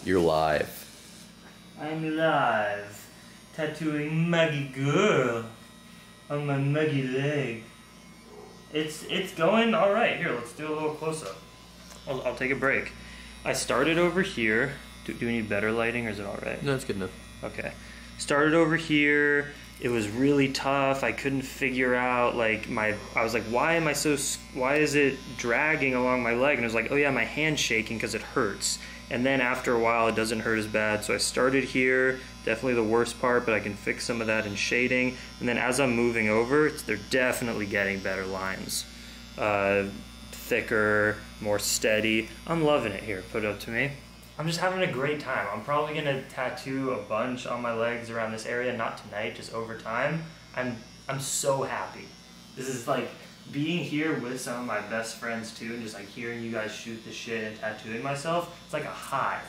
You're live. I'm live, tattooing Maggie girl on my Maggie leg. It's going all right. Here, let's do a little close up. I'll take a break. I started over here. Do we need better lighting, or is it all right? No, it's good enough. Okay. Started over here. It was really tough. I couldn't figure out, like, I was like, why is it dragging along my leg? And I was like, oh yeah, my hand's shaking because it hurts. And then after a while, it doesn't hurt as bad. So I started here, definitely the worst part, but I can fix some of that in shading. And then as I'm moving over, they're definitely getting better lines. Thicker, more steady. I'm loving it here, put it up to me. I'm just having a great time. I'm probably gonna tattoo a bunch on my legs around this area, not tonight, just over time. I'm so happy. This is like being here with some of my best friends too, and just like hearing you guys shoot the shit and tattooing myself. It's like a high.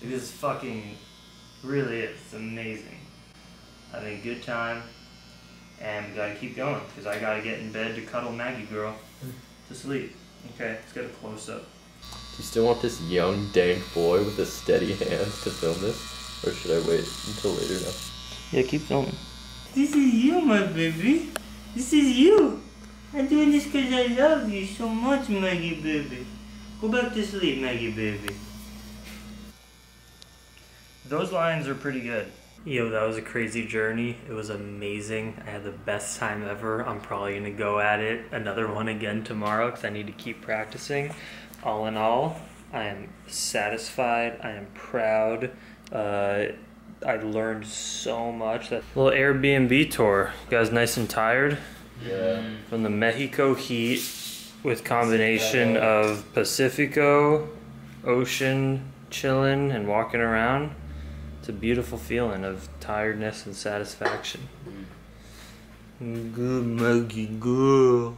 Like, this is fucking, really is. It's amazing. Having a good time, and we gotta keep going because I gotta get in bed to cuddle Maggie girl to sleep. Okay, let's get a close up. Do you still want this young, dank boy with a steady hand to film this? Or should I wait until later now? Yeah, keep filming. This is you, my baby. This is you. I'm doing this because I love you so much, Maggie baby. Go back to sleep, Maggie baby. Those lines are pretty good. Yo, that was a crazy journey. It was amazing. I had the best time ever. I'm probably gonna go at it another one again tomorrow because I need to keep practicing. All in all, I am satisfied. I am proud. I learned so much. That little Airbnb tour. You guys nice and tired? Yeah. From the Mexico heat with combination of Pacifico, ocean, chilling and walking around. It's a beautiful feeling of tiredness and satisfaction. Good Maggie girl.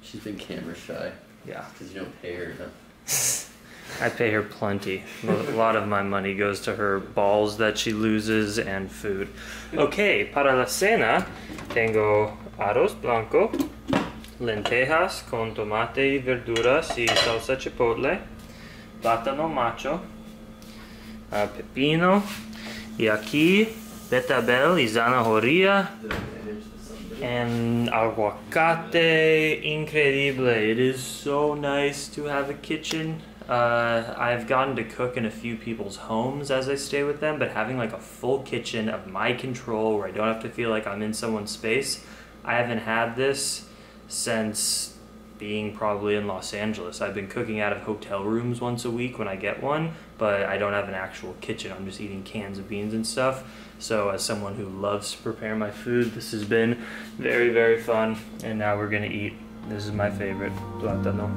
She's been camera shy. Yeah. Because you don't pay her enough. I pay her plenty. A lot of my money goes to her balls that she loses and food. Okay, para la cena tengo arroz blanco, lentejas con tomate y verduras y salsa chipotle, plátano macho, pepino, y aquí betabel y zanahoria, and aguacate. Increíble. It is so nice to have a kitchen. I've gotten to cook in a few people's homes as I stay with them, but having like a full kitchen of my control where I don't have to feel like I'm in someone's space, I haven't had this since being probably in Los Angeles. I've been cooking out of hotel rooms once a week when I get one, but I don't have an actual kitchen. I'm just eating cans of beans and stuff. So as someone who loves to prepare my food, this has been very, very fun. And now we're gonna eat. This is my favorite, plátano.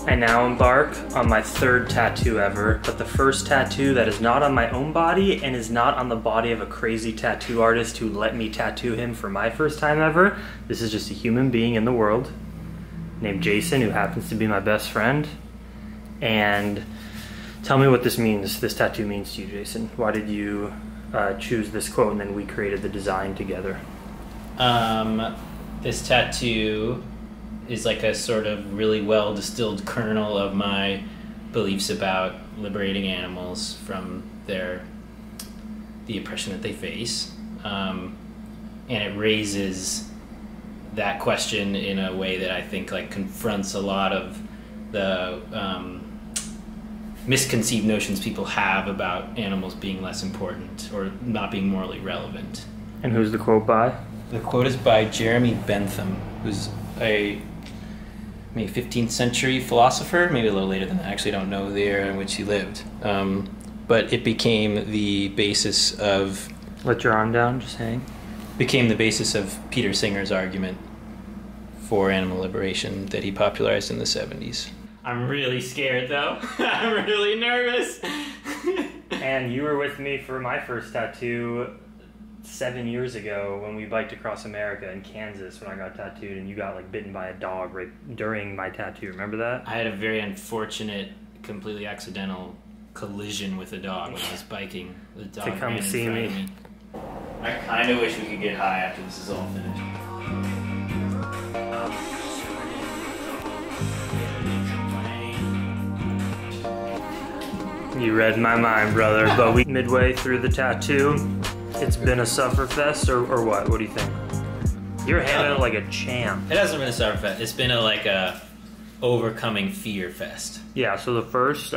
I now embark on my third tattoo ever, but the first tattoo that is not on my own body and is not on the body of a crazy tattoo artist who let me tattoo him for my first time ever. This is just a human being in the world named Jason, who happens to be my best friend. And tell me what this means, this tattoo means to you, Jason. Why did you choose this quote and then we created the design together? This tattoo is like a sort of really well distilled kernel of my beliefs about liberating animals from the oppression that they face, and it raises that question in a way that I think like confronts a lot of the misconceived notions people have about animals being less important or not being morally relevant. And who's the quote by? The quote is by Jeremy Bentham, who's a maybe 15th century philosopher, maybe a little later than that. I actually don't know the era in which he lived. But it became the basis of... Let your arm down, just hang. Became the basis of Peter Singer's argument for animal liberation that he popularized in the 70s. I'm really scared though. I'm really nervous. And you were with me for my first tattoo 7 years ago when we biked across America in Kansas when I got tattooed, and you got like bitten by a dog right during my tattoo. Remember that? I had a very unfortunate, completely accidental collision with a dog when I was biking. The dog to come ran in see front me. of me. I kind of wish we could get high after this is all finished. You read my mind, brother. But we midway through the tattoo. It's been a sufferfest, or what? What do you think? You're handling it like a champ. It hasn't been a sufferfest. It's been like a overcoming fear fest. Yeah. So the first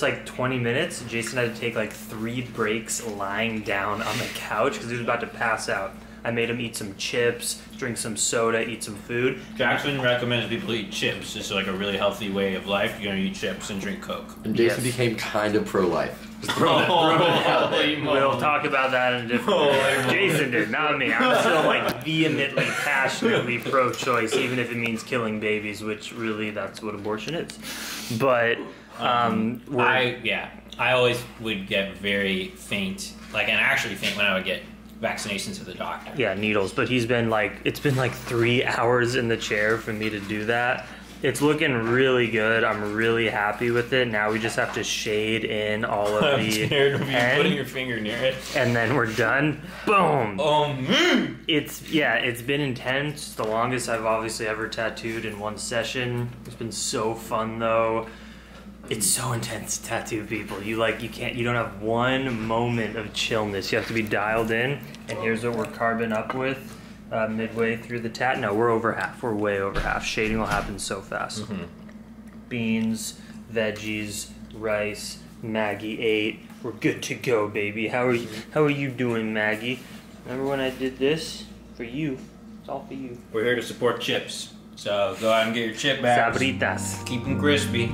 like 20 minutes, Jason had to take like 3 breaks lying down on the couch because he was about to pass out. I made him eat some chips, drink some soda, eat some food. Jackson recommends people eat chips. It's like a really healthy way of life. You're gonna eat chips and drink Coke. And Jason became kind of pro-life. We'll talk about that in a different way. Jason did, not me. I'm still like vehemently, passionately pro-choice, even if it means killing babies, which really that's what abortion is. But I always would get very faint, and actually faint when I would get vaccinations at the doctor. Yeah, needles. But it's been like 3 hours in the chair for me to do that. It's looking really good. I'm really happy with it. Now we just have to shade in all of I'm scared of you putting your finger near it. And then we're done. Boom. Oh, It's been intense. It's the longest I've obviously ever tattooed in one session. It's been so fun though. It's so intense to tattoo people. You don't have one moment of chillness. You have to be dialed in. And here's what we're carbon up with midway through the tat. No, we're over half. We're way over half. Shading will happen so fast. Mm-hmm. Beans, veggies, rice. Maggie ate. We're good to go, baby. How are you doing, Maggie? Remember when I did this for you? It's all for you. We're here to support chips. So go out and get your chip bags. Sabritas. Keep them crispy.